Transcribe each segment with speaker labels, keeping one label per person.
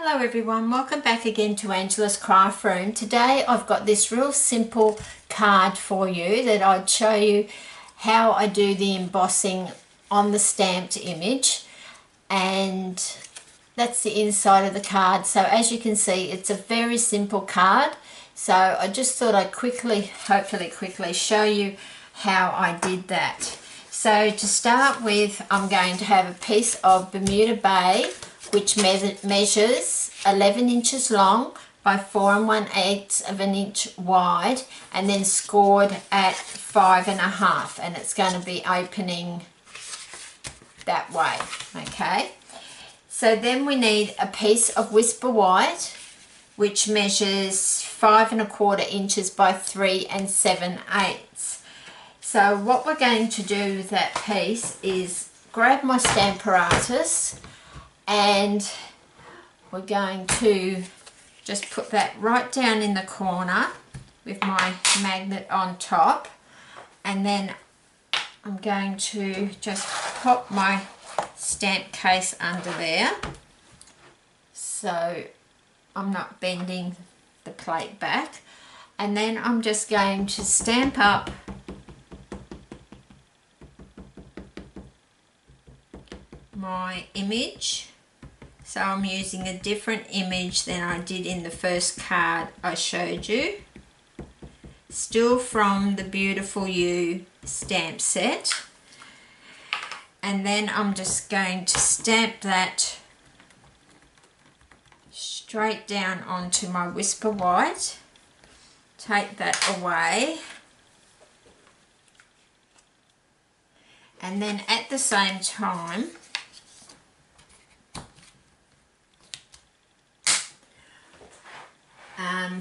Speaker 1: Hello everyone, welcome back again to Angela's Craft Room. Today I've got this real simple card for you that I'd show you how I do the embossing on the stamped image, and that's the inside of the card. So as you can see, it's a very simple card. So I just thought I'd hopefully quickly show you how I did that. So to start with, I'm going to have a piece of Bermuda Bay which measures 11 inches long by 4 1/8 of an inch wide, and then scored at 5.5, and it's going to be opening that way. Okay, so then we need a piece of Whisper White which measures 5 1/4 inches by 3 7/8. So what we're going to do with that piece is grab my Stamparatus, and we're going to just put that right down in the corner with my magnet on top, and then I'm going to just pop my stamp case under there so I'm not bending the plate back, and then I'm just going to stamp up my image. So I'm using a different image than I did in the first card I showed you. Still from the Beautiful You stamp set. And then I'm just going to stamp that straight down onto my Whisper White. Take that away. And then at the same time,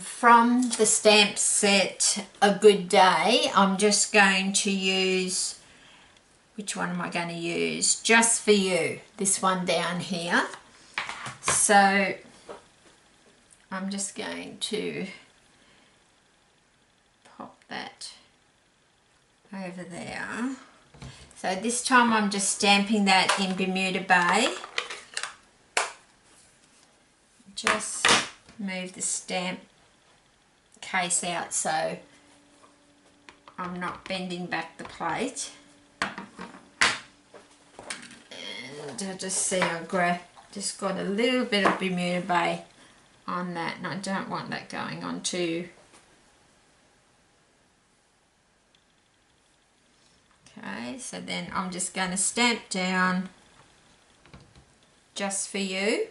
Speaker 1: from the stamp set A Good Day, I'm just going to use, which one am I going to use? Just For You, this one down here. So I'm just going to pop that over there. So this time I'm just stamping that in Bermuda Bay. Just move the stamp case out so I'm not bending back the plate. And I just see I just got a little bit of Bermuda Bay on that, and I don't want that going on too. Okay, so then I'm just going to stamp down Just For You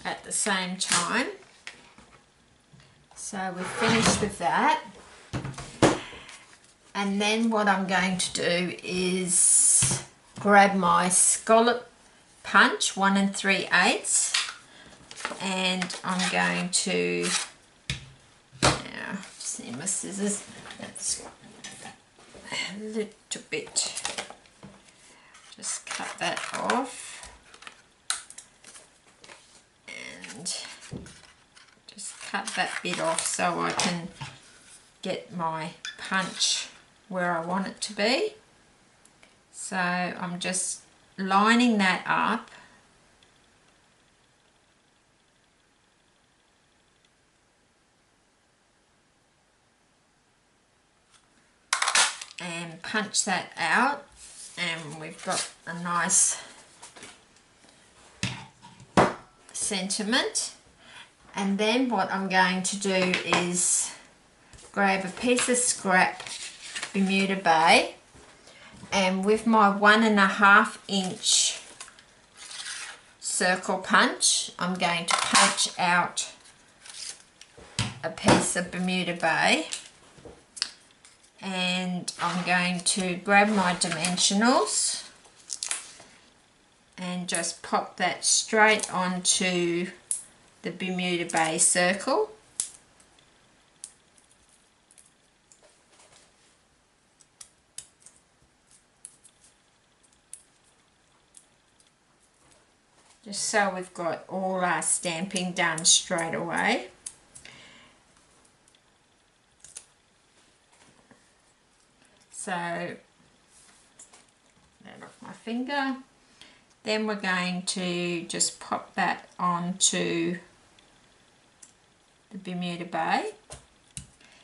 Speaker 1: at the same time. So we're finished with that, and then what I'm going to do is grab my scallop punch 1 3/8, and I'm going to, now just need my scissors, that's a little bit, just cut that off. Just cut that bit off so I can get my punch where I want it to be. So I'm just lining that up and punch that out, and we've got a nice sentiment. And then what I'm going to do is grab a piece of scrap Bermuda Bay, and with my 1 1/2 inch circle punch, I'm going to punch out a piece of Bermuda Bay, and I'm going to grab my dimensionals and just pop that straight onto the Bermuda Bay circle. Just so we've got all our stamping done straight away. So that off my finger, Then we're going to just pop that onto the Bermuda Bay.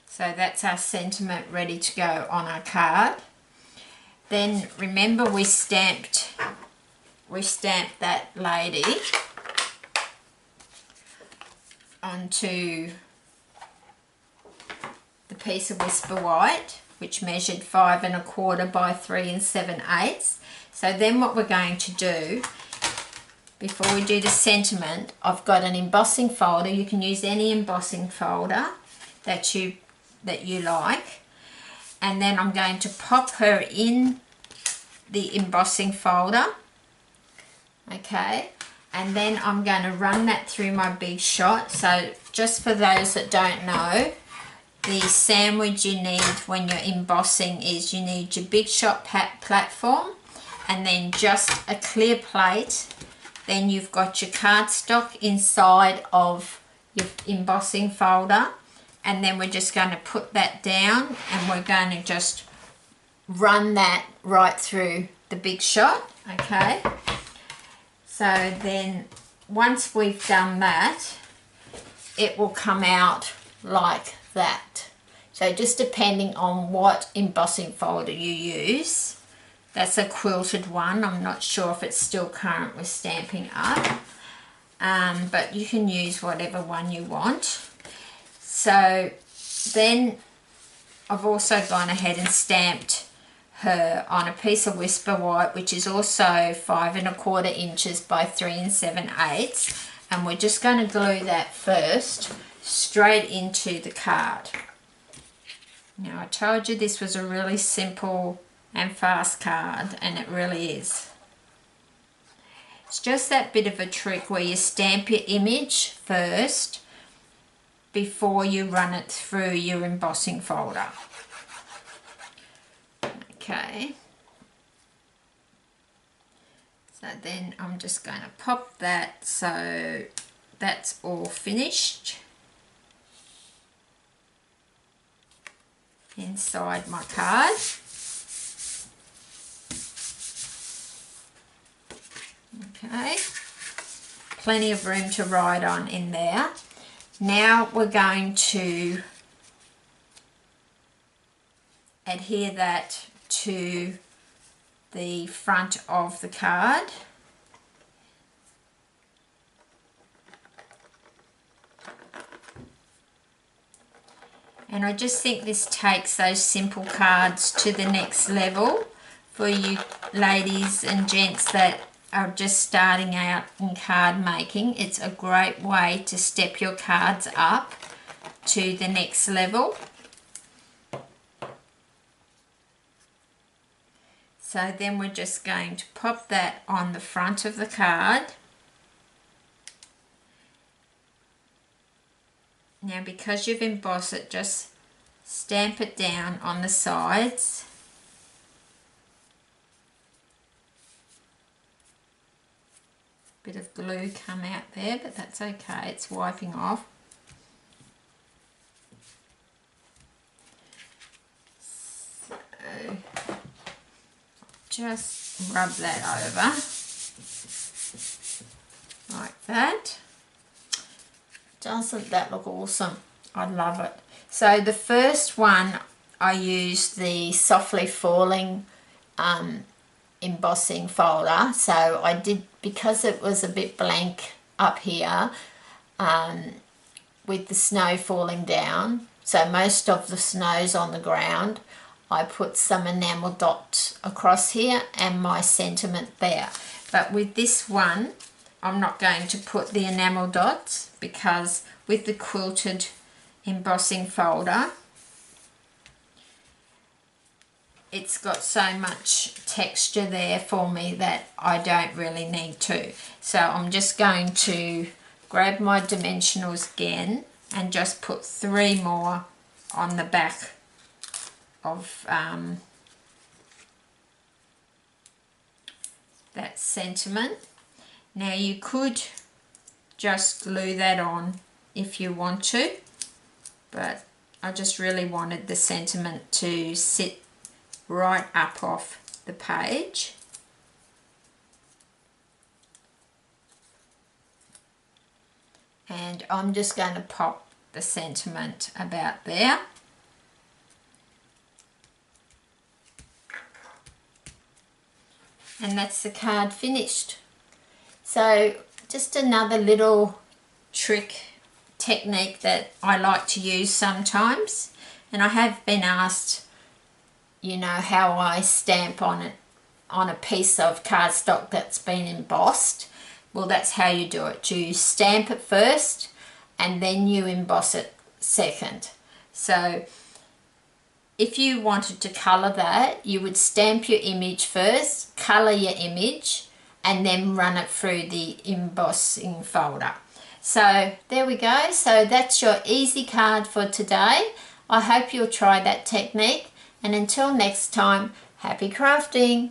Speaker 1: So that's our sentiment ready to go on our card. Then remember we stamped that lady onto the piece of Whisper White, which measured 5 1/4 by 3 7/8. So then what we're going to do, before we do the sentiment, I've got an embossing folder. You can use any embossing folder that you like. And then I'm going to pop her in the embossing folder. Okay. And then I'm going to run that through my Big Shot. So just for those that don't know, the sandwich you need when you're embossing is you need your Big Shot platform and then just a clear plate. Then you've got your cardstock inside of your embossing folder, and then we're just going to put that down and we're going to just run that right through the Big Shot. Okay, so then once we've done that, it will come out like that. So just depending on what embossing folder you use. That's a quilted one. I'm not sure if it's still current with Stampin' Up, but you can use whatever one you want. So then I've also gone ahead and stamped her on a piece of Whisper White, which is also 5 1/4 inches by 3 7/8, and we're just going to glue that first straight into the card. Now I told you this was a really simple and fast card, and it really is. It's just that bit of a trick where you stamp your image first before you run it through your embossing folder. Okay, so then I'm just going to pop that so that's all finished inside my card. Okay, plenty of room to write on in there. Now we're going to adhere that to the front of the card. And I just think this takes those simple cards to the next level for you ladies and gents that are just starting out in card making. It's a great way to step your cards up to the next level. So then we're just going to pop that on the front of the card. Now because you've embossed it, just stamp it down on the sides. Bit of glue come out there, but that's okay, it's wiping off. So just rub that over like that. Doesn't that look awesome? I love it. So the first one I used the Softly Falling embossing folder. So I did, because it was a bit blank up here with the snow falling down, so most of the snow's on the ground, I put some enamel dots across here and my sentiment there. But with this one I'm not going to put the enamel dots because with the quilted embossing folder it's got so much texture there for me that I don't really need to. So I'm just going to grab my dimensionals again and just put 3 more on the back of that sentiment. Now you could just glue that on if you want to, but I just really wanted the sentiment to sit right up off the page. And I'm just going to pop the sentiment about there. And that's the card finished. So just another little trick technique that I like to use sometimes, and I have been asked, you know, how I stamp on it on a piece of cardstock that's been embossed. Well, that's how you do it. You stamp it first and then you emboss it second. So if you wanted to colour that, you would stamp your image first, colour your image, and then run it through the embossing folder. So there we go. So that's your easy card for today. I hope you'll try that technique, and until next time, happy crafting.